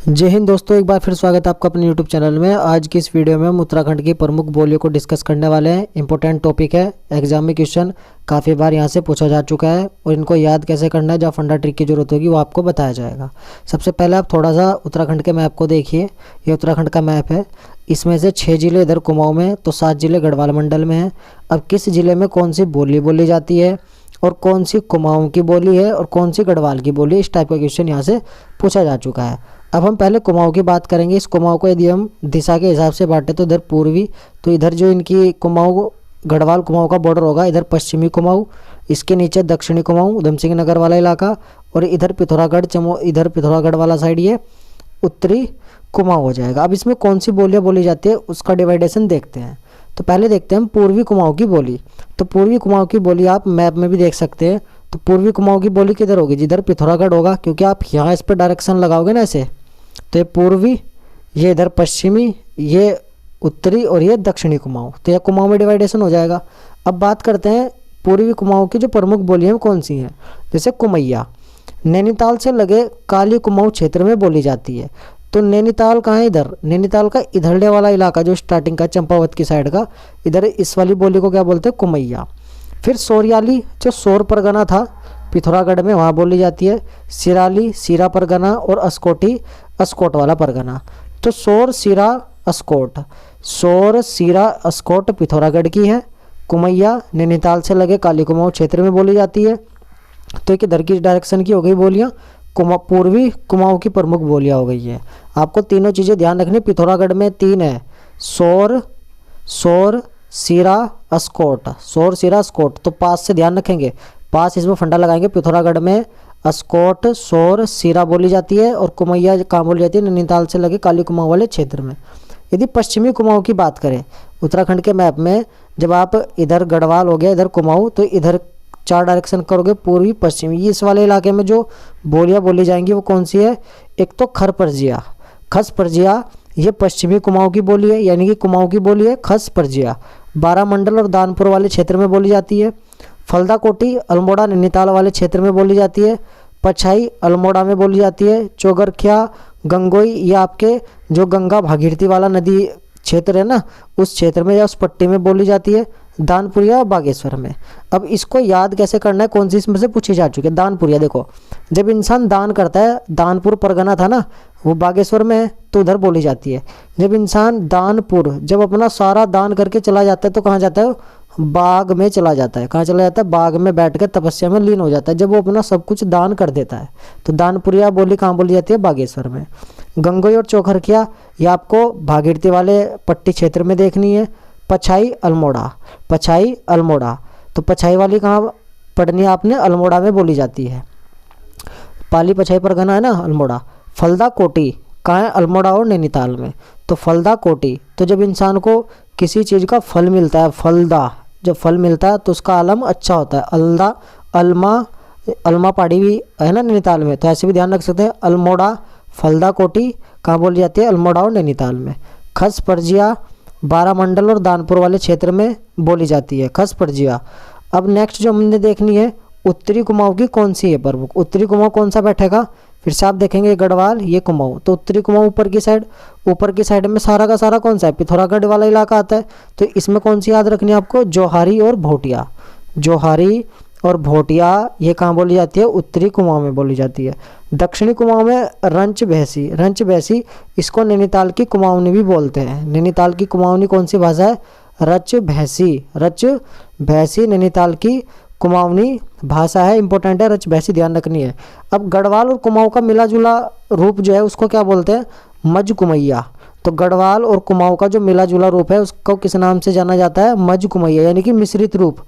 जय हिंद दोस्तों, एक बार फिर स्वागत है आपका अपने YouTube चैनल में। आज की इस वीडियो में हम उत्तराखंड की प्रमुख बोलियों को डिस्कस करने वाले हैं। इंपॉर्टेंट टॉपिक है, एग्जाम में क्वेश्चन काफ़ी बार यहाँ से पूछा जा चुका है और इनको याद कैसे करना है, जहाँ फंडा ट्रिक की जरूरत होगी वो आपको बताया जाएगा। सबसे पहले आप थोड़ा सा उत्तराखंड के मैप को देखिए। ये उत्तराखंड का मैप है। इसमें से 6 ज़िले इधर कुमाऊँ में, तो 7 ज़िले गढ़वाल मंडल में हैं। अब किस ज़िले में कौन सी बोली बोली जाती है और कौन सी कुमाऊँ की बोली है और कौन सी गढ़वाल की बोली, इस टाइप का क्वेश्चन यहाँ से पूछा जा चुका है। अब हम पहले कुमाऊँ की बात करेंगे। इस कुमाऊँ को यदि हम दिशा के हिसाब से बांटे तो इधर पूर्वी, तो इधर जो इनकी कुमाऊँ गढ़वाल कुमाऊँ का बॉर्डर होगा, इधर पश्चिमी कुमाऊँ, इसके नीचे दक्षिणी कुमाऊँ उधम सिंह नगर वाला इलाका, और इधर पिथौरागढ़ इधर पिथौरागढ़ वाला साइड ये उत्तरी कुमाऊँ हो जाएगा। अब इसमें कौन सी बोलियाँ बोली जाती है उसका डिवाइडेशन देखते हैं। तो पहले देखते हैं हम पूर्वी कुमाऊँ की बोली। तो पूर्वी कुमाऊँ की बोली आप मैप में भी देख सकते हैं। तो पूर्वी कुमाऊँ की बोली किधर होगी? जिधर पिथौरागढ़ होगा, क्योंकि आप यहाँ इस पर डायरेक्शन लगाओगे ना ऐसे, तो ये पूर्वी, ये इधर पश्चिमी, ये उत्तरी और ये दक्षिणी कुमाऊँ, तो यह कुमाऊँ में डिवाइडेशन हो जाएगा। अब बात करते हैं पूर्वी कुमाऊँ की जो प्रमुख बोलियाँ कौन सी हैं। जैसे कुमैया नैनीताल से लगे काली कुमाऊँ क्षेत्र में बोली जाती है। तो नैनीताल कहाँ है? इधर नैनीताल का इधरले वाला इलाका जो स्टार्टिंग का चंपावत की साइड का, इधर इस वाली बोली को क्या बोलते हैं? कुमैया। फिर सोरियाली जो सोर परगना था पिथौरागढ़ में, वहाँ बोली जाती है। सिराली सीरा परगना और अस्कोटी अस्कोट वाला परगना। तो सोर सीरा अस्कोट, सोर सीरा अस्कोट पिथौरागढ़ की है। कुमैया नैनीताल से लगे काली कुमाऊँ क्षेत्र में बोली जाती है। तो एक इधर की डायरेक्शन की हो गई बोलियाँ, पूर्वी कुमाऊँ की प्रमुख बोलियाँ हो गई है। आपको तीनों चीज़ें ध्यान रखनी। पिथौरागढ़ में 3 है, सोर सोर सीरा अस्कोट, सोर सीरा अस्कोट। तो पास से ध्यान रखेंगे, पास इसमें फंडा लगाएंगे। पिथौरागढ़ में अस्कोट सोर सीरा बोली जाती है और कुमैया कहाँ बोली जाती है? नैनीताल से लगे काली कुमाऊँ वाले क्षेत्र में। यदि पश्चिमी कुमाऊँ की बात करें उत्तराखंड के मैप में, जब आप इधर गढ़वाल हो गया, इधर कुमाऊँ, तो इधर 4 डायरेक्शन करोगे, पूर्वी पश्चिमी। इस वाले इलाके में जो बोलियाँ बोली जाएंगी वो कौन सी है? एक तो खर परजिया, खस परजिया, ये पश्चिमी कुमाऊँ की बोली है, यानी कि कुमाऊँ की बोली है खस परजिया। बारा मंडल और दानपुर वाले क्षेत्र में बोली जाती है। फलदा कोटी अल्मोड़ा नैनीताल वाले क्षेत्र में बोली जाती है। पछाई अल्मोड़ा में बोली जाती है। चौगरखिया गंगोई, ये आपके जो गंगा भागीरथी वाला नदी क्षेत्र है ना, उस क्षेत्र में या उस पट्टी में बोली जाती है। दानपुरिया बागेश्वर में। अब इसको याद कैसे करना है, कौन सी इसमें से पूछी जा चुकी है? दानपुरिया देखो, जब इंसान दान करता है, दानपुर परगना था ना, वो बागेश्वर में है, तो उधर बोली जाती है। जब इंसान दानपुर, जब अपना सारा दान करके चला जाता है, तो कहाँ जाता है? बाग में चला जाता है। कहाँ चला जाता है? बाग में बैठ कर तपस्या में लीन हो जाता है, जब वो अपना सब कुछ दान कर देता है। तो दानपुरिया बोली कहाँ बोली जाती है? बागेश्वर में। गंगोई और चौखरखिया, ये आपको भागीरथी वाले पट्टी क्षेत्र में देखनी है। पछाई अल्मोड़ा, पछाई अल्मोड़ा, तो पछाई वाली कहाँ पढ़नी है आपने? अल्मोड़ा में बोली जाती है। पाली पछाई परगना है ना, अल्मोड़ा। फलदा कोटी कहाँ है? अल्मोड़ा और नैनीताल में। तो फलदा कोटी, तो जब इंसान को किसी चीज़ का फल मिलता है, फलदा, जब फल मिलता है तो उसका आलम अच्छा होता है। अलदा अलमा, अलमा पहाड़ी भी है ना नैनीताल में, तो ऐसे भी ध्यान रख सकते हैं। अल्मोड़ा फलदा कोटी कहाँ बोली जाती है? अल्मोड़ा और नैनीताल में। खस परजिया बारा मंडल और दानपुर वाले क्षेत्र में बोली जाती है, खस परजिया। अब नेक्स्ट जो हमने देखनी है, उत्तरी कुमाऊँ की कौन सी है प्रमुख? उत्तरी कुमाऊँ कौन सा बैठेगा? फिर से आप देखेंगे गढ़वाल, ये कुमाऊँ, तो उत्तरी कुमाऊँ ऊपर की साइड, ऊपर की साइड में सारा का सारा कौन सा है? पिथौरागढ़ वाला इलाका आता है। तो इसमें कौन सी याद रखनी है आपको? जोहारी और भोटिया, जोहारी और भोटिया, ये कहाँ बोली जाती है? उत्तरी कुमाऊँ में बोली जाती है। दक्षिणी कुमाऊँ में रंच भैंसी, रंच भैंसी, इसको नैनीताल की कुमाऊनी भी बोलते हैं। नैनीताल की कुमाऊनी कौन सी भाषा है? रच भैंसी, रच भैंसी नैनीताल की कुमाऊनी भाषा है। इंपॉर्टेंट है, रच भैंसी ध्यान रखनी है। अब गढ़वाल और कुमाऊँ का मिला जुला रूप जो है उसको क्या बोलते हैं? मज कुमैया। तो गढ़वाल और कुमाऊँ का जो मिला जुला रूप है उसको किस नाम से जाना जाता है? मज कुमैया, यानी कि मिश्रित रूप।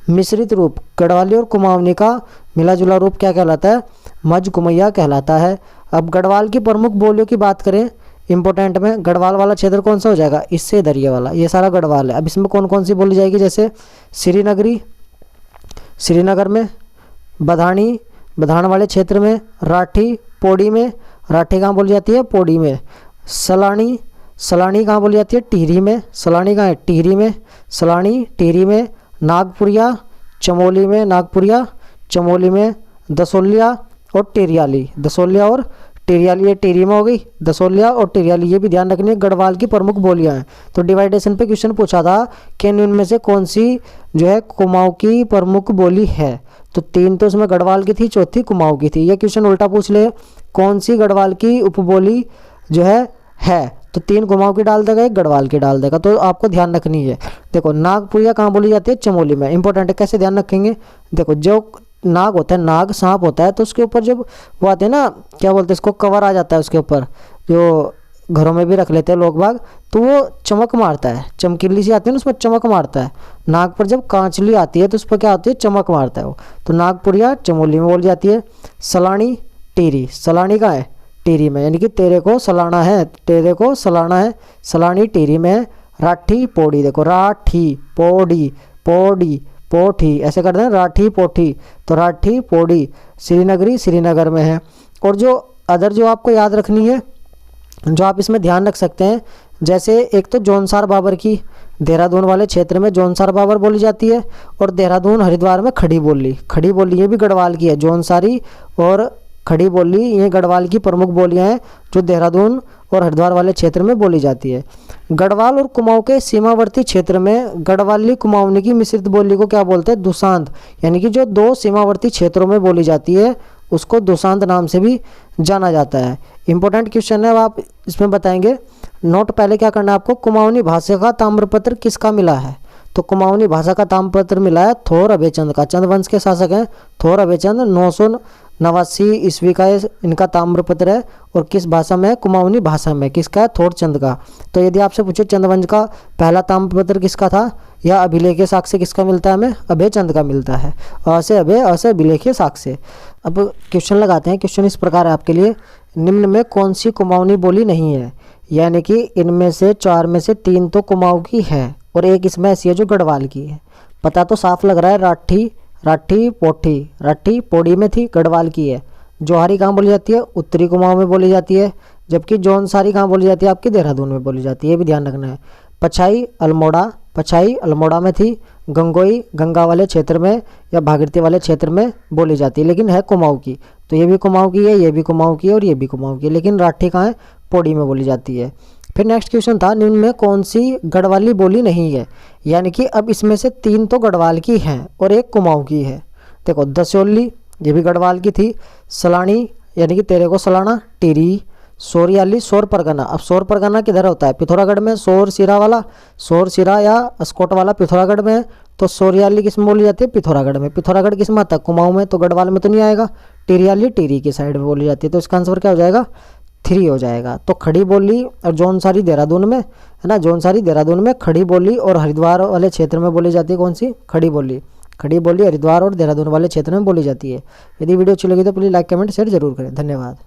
मिश्रित रूप गढ़वाली और कुमाऊनी का मिला जुला रूप क्या कहलाता है? मज कुमैया कहलाता है। अब गढ़वाल की प्रमुख बोलियों की बात करें इंपॉर्टेंट में, गढ़वाल वाला क्षेत्र कौन सा हो जाएगा? इससे इधर ये वाला, ये सारा गढ़वाल है। अब इसमें कौन कौन सी बोली जाएगी? जैसे श्रीनगरी, श्रीनगर में। बधानी, बधान वाले क्षेत्र में। राठी, पौड़ी में, राठी कहाँ बोली जाती है? पौड़ी में। सलानी, सलानी कहाँ बोली जाती है? टिहरी में। सलानी कहाँ है? टिहरी में। सलानी टिहरी में। नागपुरिया चमोली में, नागपुरिया चमोली में। दसोलिया और टेरियाली, दसोलिया और टिरियाली ये टिरी में हो गई, दसोलिया और टिरियाली ये भी ध्यान रखनी है, गढ़वाल की प्रमुख बोलियां हैं। तो डिवाइडेशन पे क्वेश्चन पूछा था कि इनमें से कौन सी जो है कुमाऊं की प्रमुख बोली है। तो 3 तो इसमें गढ़वाल की थी, चौथी कुमाऊं की थी। ये क्वेश्चन उल्टा पूछ ले, कौन सी गढ़वाल की उपबोली जो है तो 3 कुमाऊं की डाल देगा, 1 गढ़वाल की डाल देगा। तो आपको ध्यान रखनी है। देखो नागपुरिया कहाँ बोली जाती है, चमोली में। इंपॉर्टेंट है, कैसे ध्यान रखेंगे। देखो जो नाग होता है, नाग सांप होता है, तो उसके ऊपर जब वो आते हैं ना, क्या बोलते हैं इसको, कवर आ जाता है उसके ऊपर, जो घरों में भी रख लेते हैं लोग बाग, तो वो चमक मारता है, चमकीली सी आती है ना, उसमें चमक मारता है। नाग पर जब कांचली आती है तो उस पर क्या होती है, चमक मारता है वो। तो नागपुरिया चमोली में बोली जाती है। सलानी टिरी, सलानी कहाँ है, टिरी में, यानी कि तेरे को सलाना है, तेरे को सलाना है, सलानी टिरी में। राठी पोड़ी, देखो राठी पोड़ी, पोड़ी पोठी, ऐसे कर दें, राठी पोठी। तो राठी पोड़ी श्रीनगरी श्रीनगर में है। और जो अदर जो आपको याद रखनी है, जो आप इसमें ध्यान रख सकते हैं, जैसे एक तो जौनसार बाबर की, देहरादून वाले क्षेत्र में जौनसार बाबर बोली जाती है, और देहरादून हरिद्वार में खड़ी बोली, खड़ी बोली ये भी गढ़वाल की है। जौनसारी और खड़ी बोली ये गढ़वाल की प्रमुख बोलियां हैं जो देहरादून और हरिद्वार वाले क्षेत्र में बोली जाती है। गढ़वाल और कुमाऊं के सीमावर्ती क्षेत्र में गढ़वाली कुमाऊनी की मिश्रित बोली को क्या बोलते हैं, दुसांत, यानी कि जो 2 सीमावर्ती क्षेत्रों में बोली जाती है उसको दुसांत नाम से भी जाना जाता है। इंपॉर्टेंट क्वेश्चन है, अब आप इसमें बताएंगे। नोट पहले क्या करना है आपको, कुमाऊनी भाषा का ताम्रपत्र किसका मिला है। तो कुमाऊनी भाषा का ताम्रपत्र मिला है थोर अभयचंद का। चंद वंश के शासक हैं थोर अभयचंद, 989 ईस्वी का इनका ताम्रपत्र है। और किस भाषा में है, कुमाऊनी भाषा में। किसका है, थोर चंद का। तो यदि आपसे पूछे चंदवंश का पहला ताम्रपत्र किसका था, या अभिलेख साक्ष्य किसका मिलता है हमें, अभयचंद का मिलता है। असे अभय, असे अभिलेख साक्ष्य। अब क्वेश्चन लगाते हैं। क्वेश्चन इस प्रकार है आपके लिए, निम्न में कौन सी कुमाऊनी बोली नहीं है, यानी कि इनमें से 4 में से 3 तो कुमाऊं की है और 1 इसमें ऐसी है जो गढ़वाल की है। पता तो साफ लग रहा है, राठी, राठी पोठी, राठी पोड़ी में थी, गढ़वाल की है। जोहारी कहाँ बोली जाती है, उत्तरी कुमाऊं में बोली जाती है। जबकि जौनसारी कहाँ बोली जाती है, आपकी देहरादून में बोली जाती है, ये भी ध्यान रखना है। पछाई अल्मोड़ा, पछाई अल्मोड़ा में थी। गंगोई गंगा वाले क्षेत्र में या भागीरथी वाले क्षेत्र में बोली जाती है, लेकिन है कुमाऊं की। तो ये भी कुमाऊं की है, ये भी कुमाऊं की है और ये भी कुमाऊं की है, लेकिन राठी कहाँ है, पोड़ी में बोली जाती है। फिर नेक्स्ट क्वेश्चन था, निम्न में कौन सी गढ़वाली बोली नहीं है, यानी कि अब इसमें से 3 तो गढ़वाल की हैं और 1 कुमाऊं की है। देखो दसोली ये भी गढ़वाल की थी। सलानी यानी कि तेरे को सलाना, टिरी। सोरियाली सोर परगना, अब सोर परगना किधर होता है, पिथौरागढ़ में। सोर सिरा वाला, सोर सिरा या अस्कोट वाला पिथौरागढ़ में है। तो सोरियाली किस में बोली जाती है, पिथौरागढ़ में। पिथौरागढ़ किस में आता है, कुमाऊं में। तो गढ़वाल में तो नहीं आएगा। टिरियाली टिरी की साइड में बोली जाती है। तो इसका आंसर क्या हो जाएगा, 3 हो जाएगा। तो खड़ी बोली और जौनसारी देहरादून में है ना, जौनसारी देहरादून में खड़ी बोली, और हरिद्वार वाले क्षेत्र में बोली जाती है कौन सी, खड़ी बोली। खड़ी बोली हरिद्वार और देहरादून वाले क्षेत्र में बोली जाती है। यदि वीडियो अच्छी लगी तो प्लीज़ लाइक कमेंट शेयर जरूर करें। धन्यवाद।